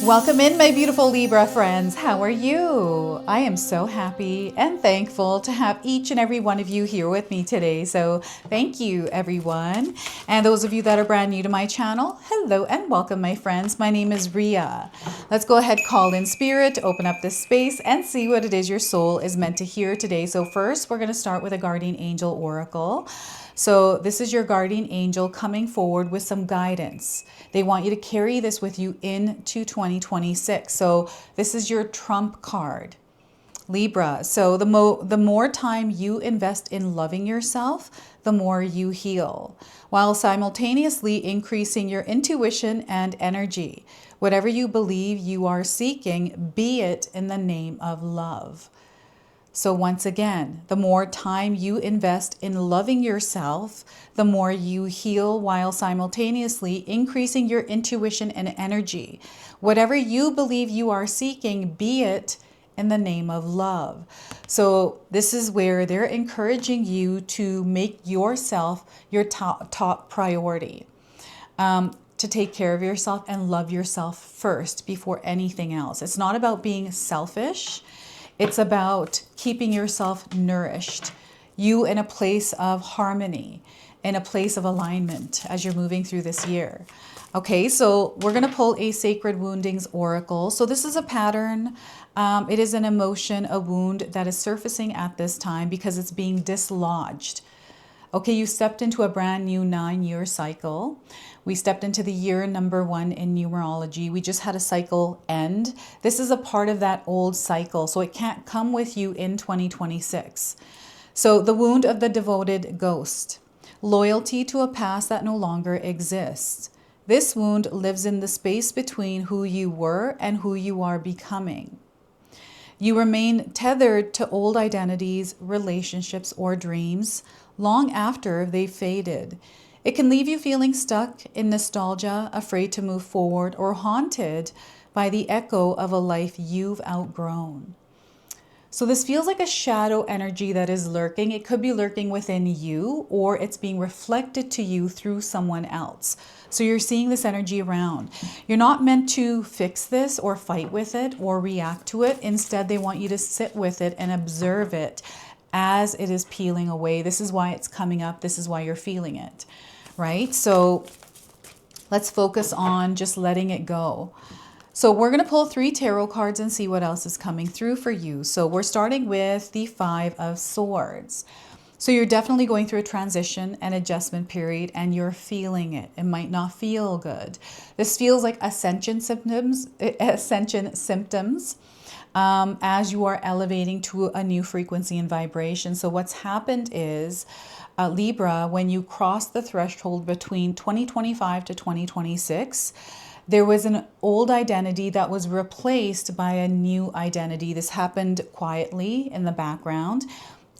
Welcome in, my beautiful Libra friends. How are you? I am so happy and thankful to have each and every one of you here with me today. So thank you, everyone. And those of you that are brand new to my channel, hello and welcome, my friends. My name is Ria. Let's go ahead, call in spirit, open up this space and see what it is your soul is meant to hear today. So first, we're going to start with a guardian angel oracle. So this is your guardian angel coming forward with some guidance. They want you to carry this with you into 2026. So this is your trump card, Libra. So the more time you invest in loving yourself, the more you heal, while simultaneously increasing your intuition and energy. Whatever you believe you are seeking, be it in the name of love. So once again, the more time you invest in loving yourself, the more you heal while simultaneously increasing your intuition and energy. Whatever you believe you are seeking, be it in the name of love. So this is where they're encouraging you to make yourself your top priority. To take care of yourself and love yourself first before anything else. It's not about being selfish. It's about keeping yourself nourished, you in a place of harmony, in a place of alignment as you're moving through this year. Okay, so we're going to pull a Sacred Woundings Oracle. So this is a pattern. It is an emotion, a wound that is surfacing at this time because it's being dislodged. Okay, you stepped into a brand new 9-year cycle. We stepped into the year number 1 in numerology. We just had a cycle end. This is a part of that old cycle, so it can't come with you in 2026. So the wound of the devoted ghost, loyalty to a past that no longer exists. This wound lives in the space between who you were and who you are becoming. You remain tethered to old identities, relationships, or dreams long after they've faded. It can leave you feeling stuck in nostalgia, afraid to move forward, or haunted by the echo of a life you've outgrown. So this feels like a shadow energy that is lurking. It could be lurking within you, or it's being reflected to you through someone else. So you're seeing this energy around. You're not meant to fix this or fight with it or react to it. Instead, they want you to sit with it and observe it as it is peeling away. This is why it's coming up. This is why you're feeling it, right? So let's focus on just letting it go. So we're going to pull 3 tarot cards and see what else is coming through for you. So we're starting with the 5 of Swords. So you're definitely going through a transition and adjustment period and you're feeling it. It might not feel good. This feels like ascension symptoms, as you are elevating to a new frequency and vibration. So what's happened is, Libra, when you cross the threshold between 2025 to 2026, there was an old identity that was replaced by a new identity. This happened quietly in the background,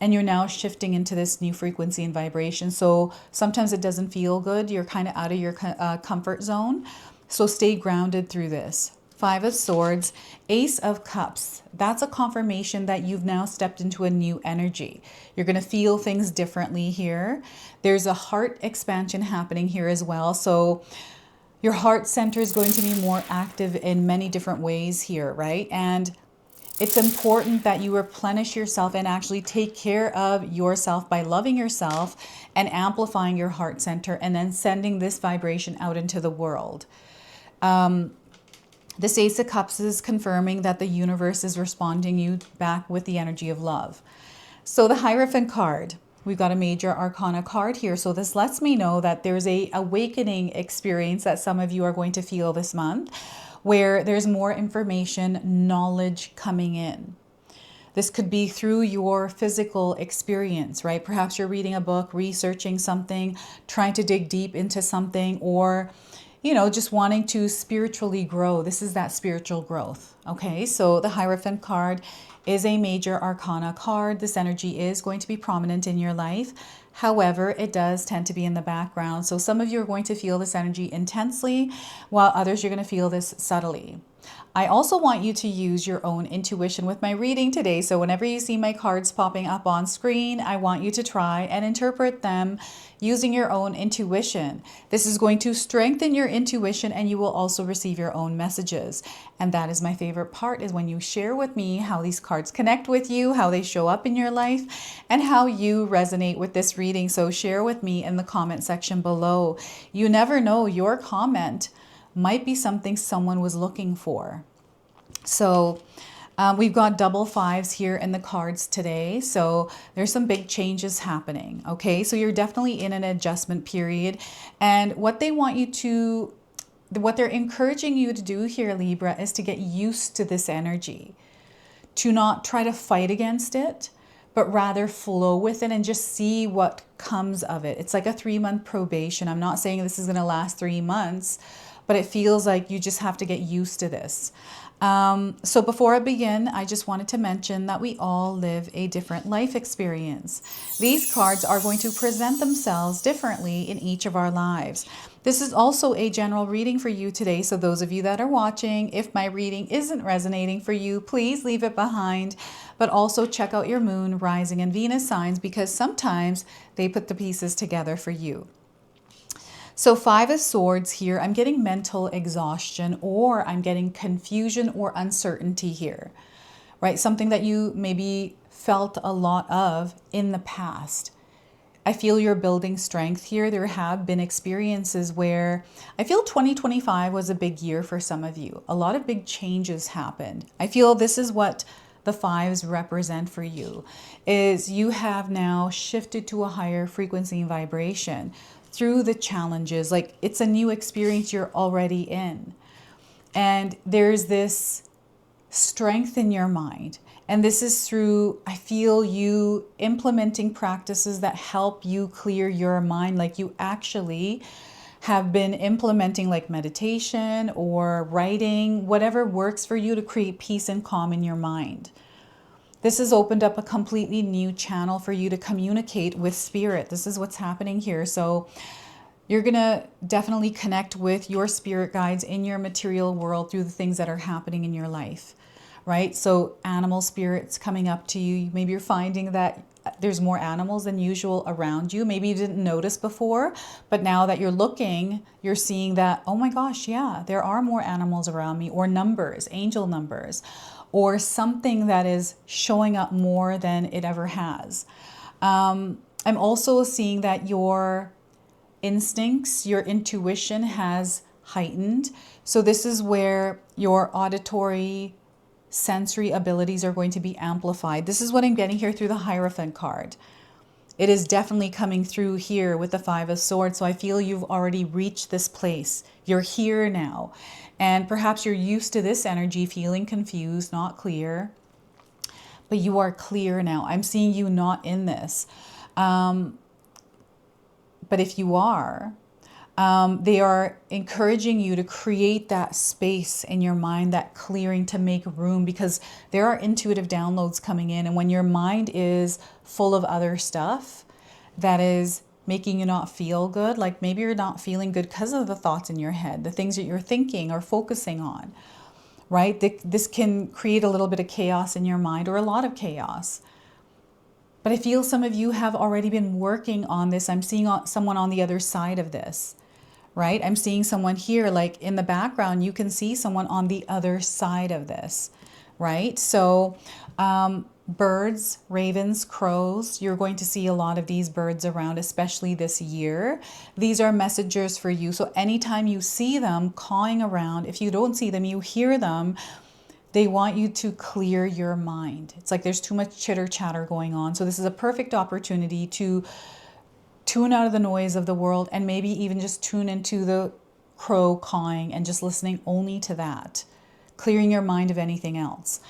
and you're now shifting into this new frequency and vibration. So sometimes it doesn't feel good. You're kind of out of your comfort zone. So stay grounded through this. 5 of Swords, Ace of Cups. That's a confirmation that you've now stepped into a new energy. You're going to feel things differently here. There's a heart expansion happening here as well. So your heart center is going to be more active in many different ways here, right? And it's important that you replenish yourself and actually take care of yourself by loving yourself and amplifying your heart center and then sending this vibration out into the world. This Ace of Cups is confirming that the universe is responding you back with the energy of love. So the Hierophant card, we've got a major arcana card here. So this lets me know that there's a awakening experience that some of you are going to feel this month, where there's more information, knowledge coming in. This could be through your physical experience, right? Perhaps you're reading a book, researching something, trying to dig deep into something, or just wanting to spiritually grow. This is that spiritual growth. Okay, so the Hierophant card is a major arcana card. This energy is going to be prominent in your life. However, it does tend to be in the background. So some of you are going to feel this energy intensely, while others you're going to feel this subtly. I also want you to use your own intuition with my reading today. So whenever you see my cards popping up on screen, I want you to try and interpret them using your own intuition. This is going to strengthen your intuition, and you will also receive your own messages. And that is my favorite part, is when you share with me how these cards connect with you, how they show up in your life, and how you resonate with this reading. So share with me in the comment section below. You never know, your comment might be something someone was looking for. So we've got double fives here in the cards today. So there's some big changes happening. Okay, so you're definitely in an adjustment period. And what they want you to, what they're encouraging you to do here, Libra, is to get used to this energy, to not try to fight against it, but rather flow with it and just see what comes of it. It's like a 3-month probation. I'm not saying this is going to last 3 months, but it feels like you just have to get used to this. So before I begin, I just wanted to mention that we all live a different life experience. These cards are going to present themselves differently in each of our lives. This is also a general reading for you today. So those of you that are watching, if my reading isn't resonating for you, please leave it behind. But also check out your moon, rising, and Venus signs, because sometimes they put the pieces together for you. So 5 of Swords here, I'm getting mental exhaustion, or I'm getting confusion or uncertainty here, right? Something that you maybe felt a lot of in the past. I feel you're building strength here. There have been experiences where I feel 2025 was a big year for some of you. A lot of big changes happened. I feel this is what the 5s represent for you, is you have now shifted to a higher frequency and vibration through the challenges. Like, it's a new experience you're already in. And there's this strength in your mind. And this is through, I feel, you implementing practices that help you clear your mind. Like, you actually have been implementing, like meditation or writing, whatever works for you to create peace and calm in your mind. This has opened up a completely new channel for you to communicate with spirit. This is what's happening here. So you're going to definitely connect with your spirit guides in your material world through the things that are happening in your life, right? So animal spirits coming up to you. Maybe you're finding that there's more animals than usual around you. Maybe you didn't notice before, but now that you're looking, you're seeing that, oh my gosh, yeah, there are more animals around me, or numbers, angel numbers, or something that is showing up more than it ever has. I'm also seeing that your instincts, your intuition has heightened. So this is where your auditory, sensory abilities are going to be amplified. This is what I'm getting here through the Hierophant card. It is definitely coming through here with the 5 of Swords. So I feel you've already reached this place. You're here now. And perhaps you're used to this energy, feeling confused, not clear. But you are clear now. I'm seeing you not in this. But if you are, they are encouraging you to create that space in your mind, that clearing, to make room, because there are intuitive downloads coming in. And when your mind is full of other stuff that is making you not feel good, like maybe you're not feeling good because of the thoughts in your head, the things that you're thinking or focusing on, right? This can create a little bit of chaos in your mind, or a lot of chaos. But I feel some of you have already been working on this. I'm seeing someone on the other side of this, right? I'm seeing someone here, like in the background, you can see someone on the other side of this, right? So birds, ravens, crows, you're going to see a lot of these birds around, especially this year. These are messengers for you. So anytime you see them cawing around, if you don't see them, you hear them, they want you to clear your mind. It's like there's too much chitter chatter going on. So this is a perfect opportunity to tune out of the noise of the world, and maybe even just tune into the crow cawing and just listening only to that, clearing your mind of anything else.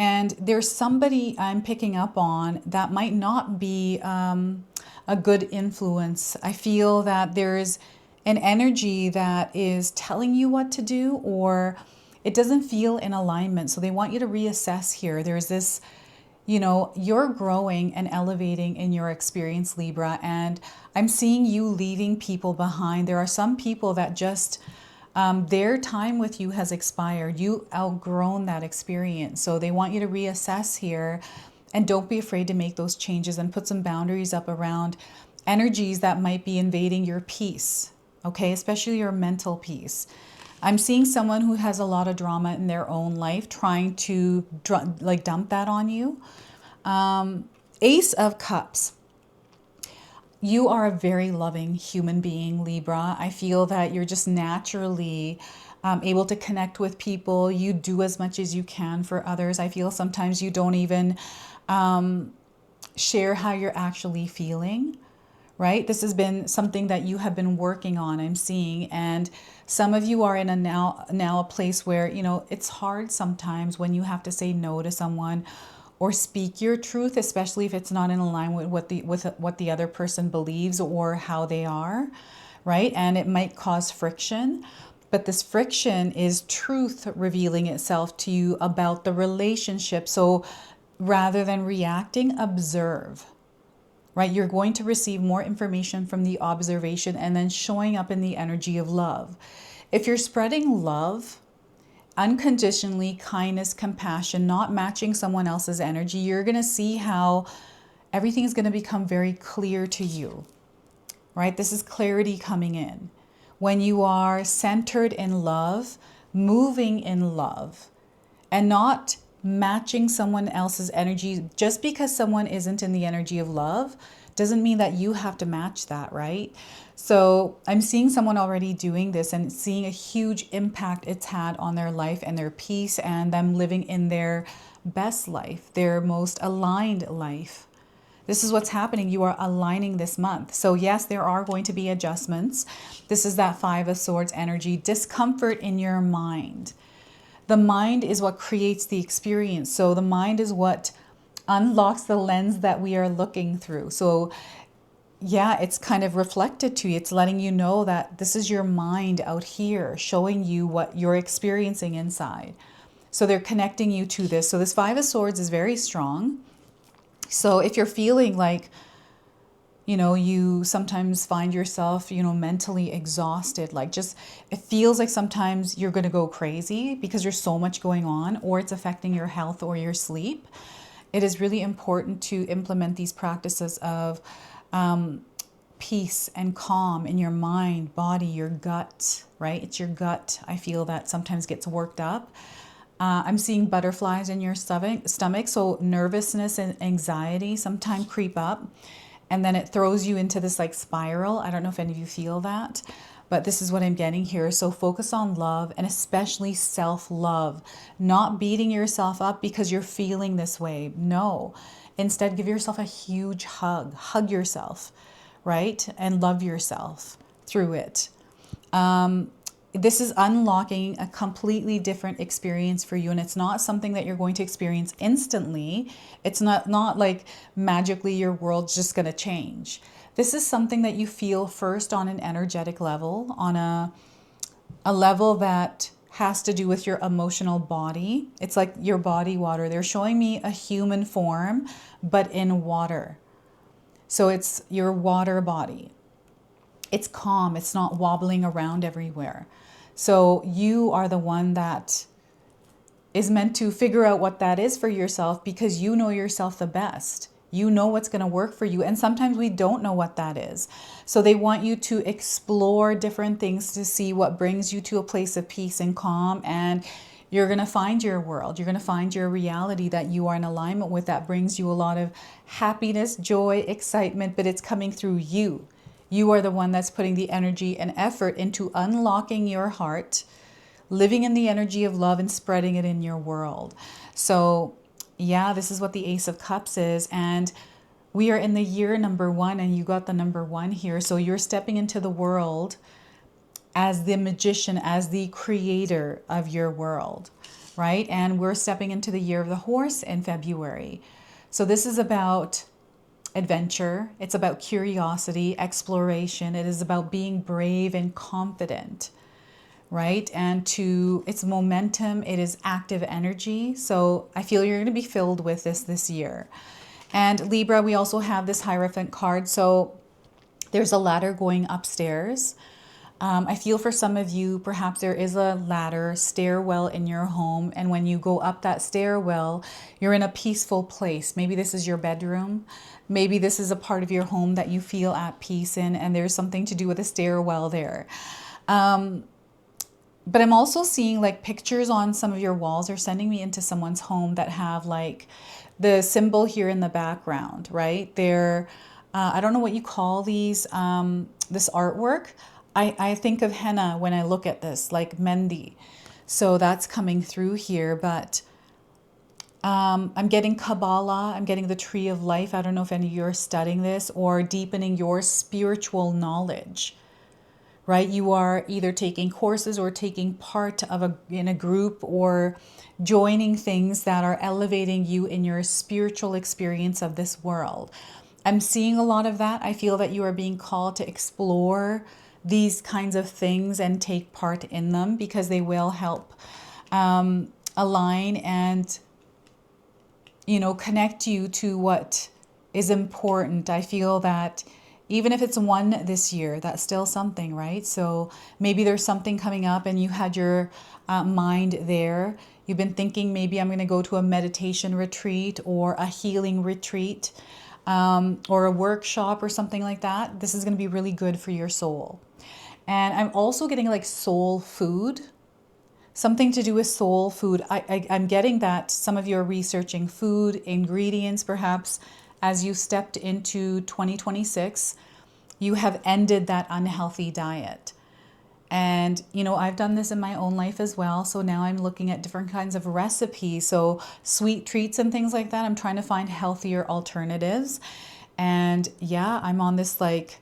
And there's somebody I'm picking up on that might not be a good influence. I feel that there's an energy that is telling you what to do, or it doesn't feel in alignment. So they want you to reassess here. There's this, you know, you're growing and elevating in your experience, Libra, and I'm seeing you leaving people behind. There are some people that just, their time with you has expired. You outgrown that experience. So they want you to reassess here, and don't be afraid to make those changes and put some boundaries up around energies that might be invading your peace, okay? Especially your mental peace. I'm seeing someone who has a lot of drama in their own life trying to like dump that on you. Ace of Cups. You are a very loving human being, Libra. I feel that you're just naturally able to connect with people. You do as much as you can for others. I feel sometimes you don't even share how you're actually feeling, right? This has been something that you have been working on, I'm seeing. And some of you are in a now a place where, you know, it's hard sometimes when you have to say no to someone or speak your truth, especially if it's not in alignment with what the other person believes or how they are, right? And it might cause friction, but this friction is truth revealing itself to you about the relationship. So rather than reacting, observe, right? You're going to receive more information from the observation and then showing up in the energy of love. If you're spreading love, unconditionally, kindness, compassion, not matching someone else's energy, you're going to see how everything is going to become very clear to you, right? This is clarity coming in. When you are centered in love, moving in love, and not matching someone else's energy, just because someone isn't in the energy of love doesn't mean that you have to match that, right? So I'm seeing someone already doing this and seeing a huge impact it's had on their life and their peace and them living in their best life, their most aligned life. This is what's happening. You are aligning this month. So yes, there are going to be adjustments. This is that Five of Swords energy, discomfort in your mind. The mind is what creates the experience. So the mind is what unlocks the lens that we are looking through. So yeah, it's kind of reflected to you. It's letting you know that this is your mind out here showing you what you're experiencing inside. So they're connecting you to this. So this Five of Swords is very strong. So if you're feeling like, you know, you sometimes find yourself, you know, mentally exhausted, like just, it feels like sometimes you're going to go crazy because there's so much going on, or it's affecting your health or your sleep. It is really important to implement these practices of peace and calm in your mind, body, your gut, right? It's your gut. I feel that sometimes gets worked up. I'm seeing butterflies in your stomach. So nervousness and anxiety sometimes creep up, and then it throws you into this like spiral. I don't know if any of you feel that, but this is what I'm getting here. So focus on love, and especially self-love, not beating yourself up because you're feeling this way. No, instead give yourself a huge hug yourself, right? And love yourself through it. This is unlocking a completely different experience for you, and it's not something that you're going to experience instantly. It's not like magically your world's just going to change. This is something that you feel first on an energetic level, on a level that has to do with your emotional body. It's like your body water. They're showing me a human form, but in water. So it's your water body. It's calm. It's not wobbling around everywhere. So you are the one that is meant to figure out what that is for yourself, because you know yourself the best. You know what's going to work for you. And sometimes we don't know what that is. So they want you to explore different things to see what brings you to a place of peace and calm. And you're going to find your world. You're going to find your reality that you are in alignment with, that brings you a lot of happiness, joy, excitement, but it's coming through you. You are the one that's putting the energy and effort into unlocking your heart, living in the energy of love and spreading it in your world. So yeah, this is what the Ace of Cups is. And we are in the year number 1, and you got the number 1 here. So you're stepping into the world as the magician, as the creator of your world, right? And we're stepping into the year of the horse in February. So this is about adventure. It's about curiosity, exploration. It is about being brave and confident, right? And to its momentum, it is active energy. So I feel you're going to be filled with this year. And Libra, we also have this Hierophant card. So there's a ladder going upstairs. I feel for some of you, perhaps there is a ladder, stairwell in your home. And when you go up that stairwell, you're in a peaceful place. Maybe this is your bedroom. Maybe this is a part of your home that you feel at peace in, and there's something to do with a stairwell there. But I'm also seeing like pictures on some of your walls are sending me into someone's home that have like the symbol here in the background, right? They're, I don't know what you call these, this artwork. I think of henna when I look at this, like Mendi. So that's coming through here, but I'm getting Kabbalah, I'm getting the Tree of Life. I don't know if any of you are studying this or deepening your spiritual knowledge, right? You are either taking courses or taking part of in a group or joining things that are elevating you in your spiritual experience of this world. I'm seeing a lot of that. I feel that you are being called to explore these kinds of things and take part in them because they will help align and, you know, connect you to what is important. I feel that even if it's one this year, that's still something, right? So maybe there's something coming up and you had your mind there. You've been thinking maybe I'm going to go to a meditation retreat or a healing retreat or a workshop or something like that. This is going to be really good for your soul. And I'm also getting like soul food. Something to do with soul food. I'm getting that some of you are researching food, ingredients, perhaps as you stepped into 2026, you have ended that unhealthy diet. And, you know, I've done this in my own life as well. So now I'm looking at different kinds of recipes. So sweet treats and things like that. I'm trying to find healthier alternatives. And yeah, I'm on this like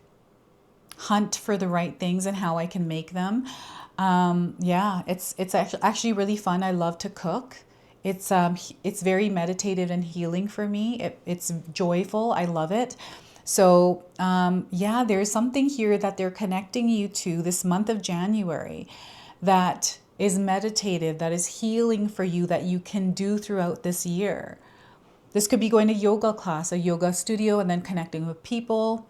hunt for the right things and how I can make them. Yeah, it's actually really fun. I love to cook. It's very meditative and healing for me. It's joyful. I love it. So yeah, there's something here that they're connecting you to this month of January that is meditative, that is healing for you, that you can do throughout this year. This could be going to yoga class, a yoga studio, and then connecting with people.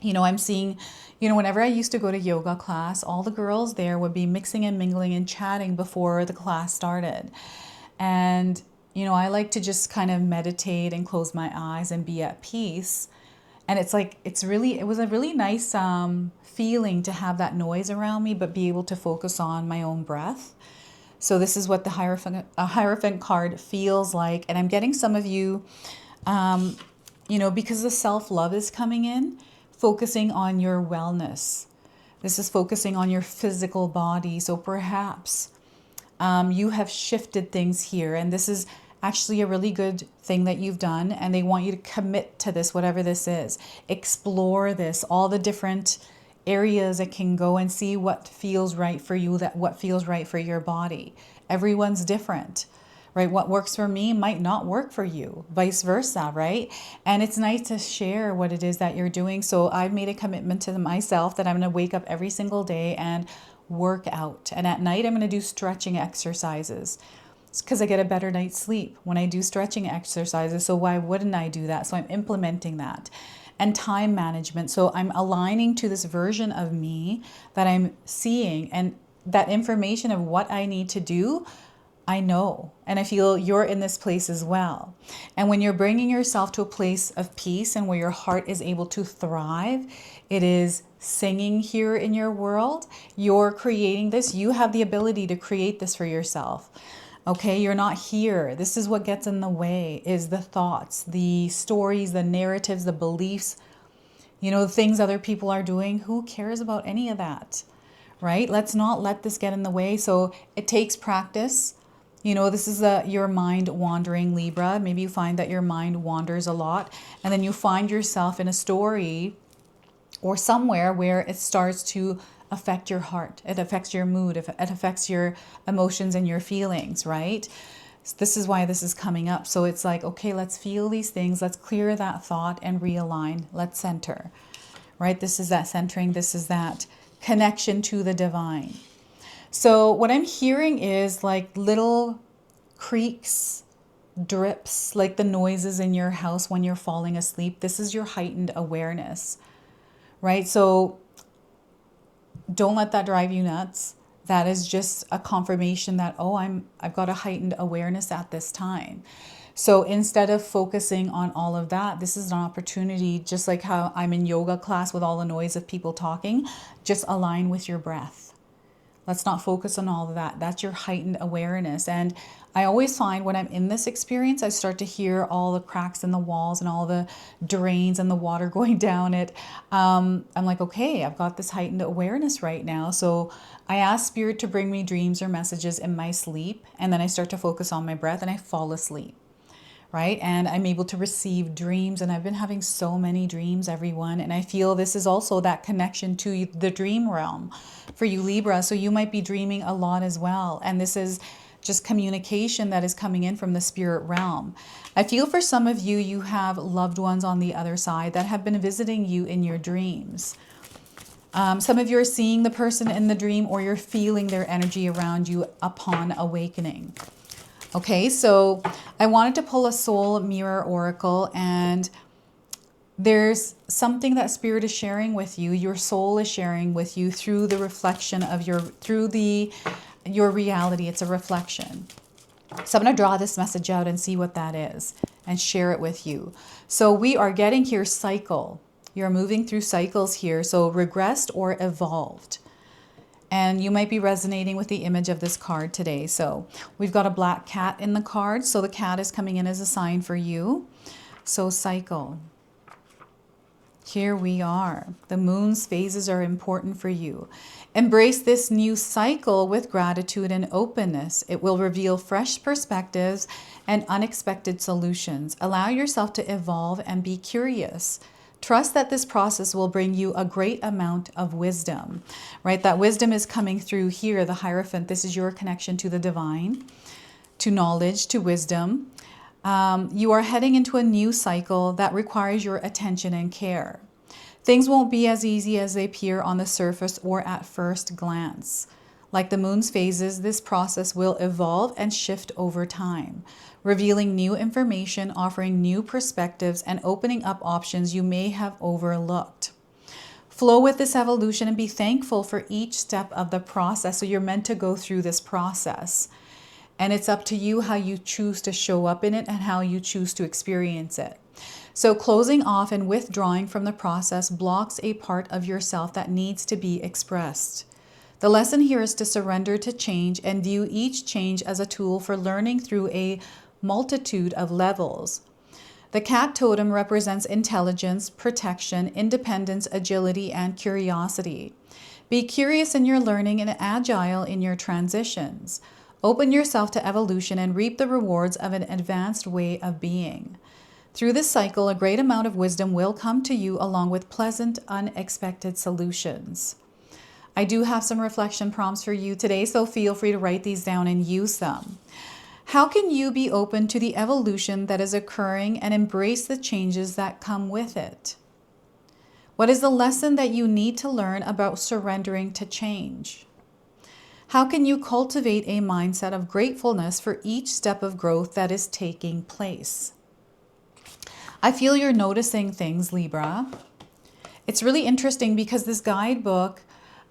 You know, I'm seeing, you know, whenever I used to go to yoga class, all the girls there would be mixing and mingling and chatting before the class started. And, you know, I like to just kind of meditate and close my eyes and be at peace. And it's like, it was a really nice feeling to have that noise around me, but be able to focus on my own breath. So this is what the Hierophant card feels like. And I'm getting some of you, you know, because the self-love is coming in, focusing on your wellness. This is focusing on your physical body. So perhaps you have shifted things here. And this is actually a really good thing that you've done. And they want you to commit to this, whatever this is. Explore this, all the different areas it can go and see what feels right for you, what feels right for your body. Everyone's different. Right? What works for me might not work for you, vice versa, right? And it's nice to share what it is that you're doing. So I've made a commitment to myself that I'm going to wake up every single day and work out. And at night, I'm going to do stretching exercises. It's because I get a better night's sleep when I do stretching exercises. So why wouldn't I do that? So I'm implementing that. And time management. So I'm aligning to this version of me that I'm seeing, and that information of what I need to do, I know, and I feel you're in this place as well. And when you're bringing yourself to a place of peace and where your heart is able to thrive, it is singing here in your world. You're creating this. You have the ability to create this for yourself. Okay, you're not here. This is what gets in the way, is the thoughts, the stories, the narratives, the beliefs, you know, the things other people are doing. Who cares about any of that, right? Let's not let this get in the way. So it takes practice. You know, this is your mind wandering, Libra. Maybe you find that your mind wanders a lot, and then you find yourself in a story or somewhere where it starts to affect your heart. It affects your mood. It affects your emotions and your feelings, right? So this is why this is coming up. So it's like, okay, let's feel these things. Let's clear that thought and realign. Let's center, right? This is that centering. This is that connection to the divine. So what I'm hearing is like little creaks, drips, like the noises in your house when you're falling asleep. This is your heightened awareness, right? So don't let that drive you nuts. That is just a confirmation that, oh, I've got a heightened awareness at this time. So instead of focusing on all of that, this is an opportunity, just like how I'm in yoga class with all the noise of people talking, just align with your breath. Let's not focus on all of that. That's your heightened awareness. And I always find when I'm in this experience, I start to hear all the cracks in the walls and all the drains and the water going down it. I'm like, okay, I've got this heightened awareness right now. So I ask Spirit to bring me dreams or messages in my sleep. And then I start to focus on my breath and I fall asleep. Right? And I'm able to receive dreams. And I've been having so many dreams, everyone. And I feel this is also that connection to the dream realm for you, Libra. So you might be dreaming a lot as well. And this is just communication that is coming in from the spirit realm. I feel for some of you, you have loved ones on the other side that have been visiting you in your dreams. Some of you are seeing the person in the dream, or you're feeling their energy around you upon awakening. Okay, so I wanted to pull a soul mirror oracle, and there's something that Spirit is sharing with you, your soul is sharing with you through the reflection of your reality. It's a reflection. So I'm going to draw this message out and see what that is and share it with you. So we are getting here cycle. You're moving through cycles here. So regressed or evolved. And you might be resonating with the image of this card today. So we've got a black cat in the card. So the cat is coming in as a sign for you. So cycle. Here we are. The moon's phases are important for you. Embrace this new cycle with gratitude and openness. It will reveal fresh perspectives and unexpected solutions. Allow yourself to evolve and be curious. Trust that this process will bring you a great amount of wisdom, right? That wisdom is coming through here, the Hierophant. This is your connection to the divine, to knowledge, to wisdom. You are heading into a new cycle that requires your attention and care. Things won't be as easy as they appear on the surface or at first glance. Like the moon's phases, this process will evolve and shift over time, revealing new information, offering new perspectives, and opening up options you may have overlooked. Flow with this evolution and be thankful for each step of the process. So you're meant to go through this process. And it's up to you how you choose to show up in it and how you choose to experience it. So closing off and withdrawing from the process blocks a part of yourself that needs to be expressed. The lesson here is to surrender to change and view each change as a tool for learning through a multitude of levels. The cat totem represents intelligence, protection, independence, agility, and curiosity. Be curious in your learning and agile in your transitions. Open yourself to evolution and reap the rewards of an advanced way of being. Through this cycle, a great amount of wisdom will come to you along with pleasant, unexpected solutions. I do have some reflection prompts for you today, so feel free to write these down and use them. How can you be open to the evolution that is occurring and embrace the changes that come with it? What is the lesson that you need to learn about surrendering to change? How can you cultivate a mindset of gratefulness for each step of growth that is taking place? I feel you're noticing things, Libra. It's really interesting because this guidebook,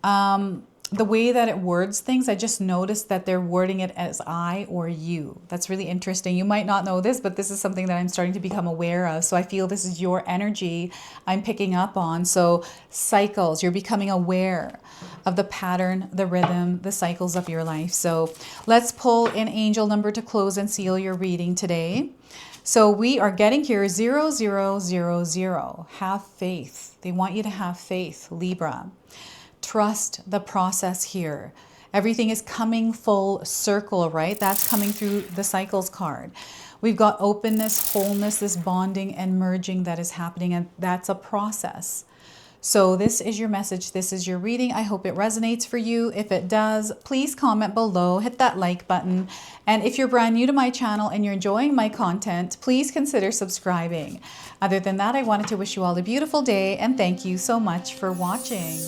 the way that it words things, I just noticed that they're wording it as I or you. That's really interesting. You might not know this, but this is something that I'm starting to become aware of. So I feel this is your energy I'm picking up on. So cycles, you're becoming aware of the pattern, the rhythm, the cycles of your life. So let's pull an angel number to close and seal your reading today. So we are getting here 0000. Have faith. They want you to have faith, Libra. Trust the process here. Everything is coming full circle, right? That's coming through the cycles card. We've got openness, wholeness, this bonding and merging that is happening, and that's a process. So this is your message. This is your reading. I hope it resonates for you. If it does, please comment below, hit that like button. And if you're brand new to my channel and you're enjoying my content, please consider subscribing. Other than that, I wanted to wish you all a beautiful day and thank you so much for watching.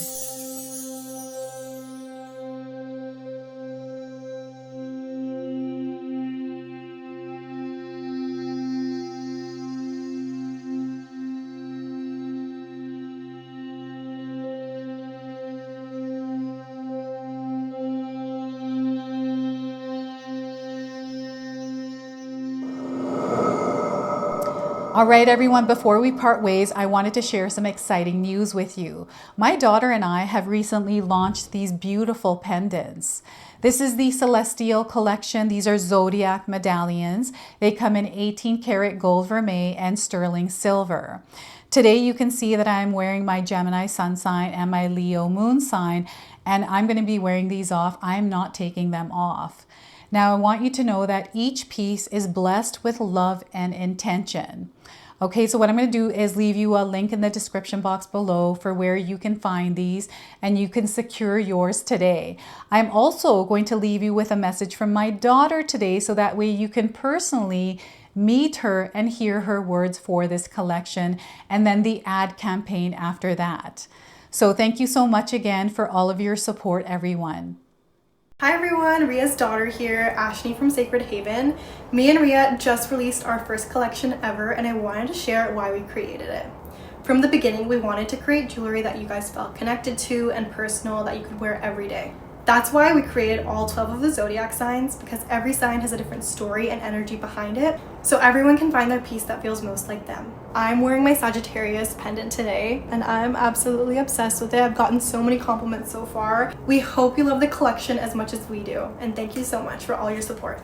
All right, everyone, before we part ways, I wanted to share some exciting news with you. My daughter and I have recently launched these beautiful pendants. This is the Celestial collection. These are zodiac medallions. They come in 18 karat gold vermeil and sterling silver. Today you can see that I'm wearing my Gemini sun sign and my Leo moon sign, and I'm going to be wearing these off. I'm not taking them off. Now I want you to know that each piece is blessed with love and intention. Okay, so what I'm going to do is leave you a link in the description box below for where you can find these and you can secure yours today. I'm also going to leave you with a message from my daughter today so that way you can personally meet her and hear her words for this collection and then the ad campaign after that. So thank you so much again for all of your support, everyone. Hi everyone, Ria's daughter here, Ashni from Sacred Haven. Me and Ria just released our first collection ever and I wanted to share why we created it. From the beginning, we wanted to create jewelry that you guys felt connected to and personal that you could wear every day. That's why we created all 12 of the zodiac signs, because every sign has a different story and energy behind it, so everyone can find their piece that feels most like them. I'm wearing my Sagittarius pendant today, and I'm absolutely obsessed with it. I've gotten so many compliments so far. We hope you love the collection as much as we do, and thank you so much for all your support.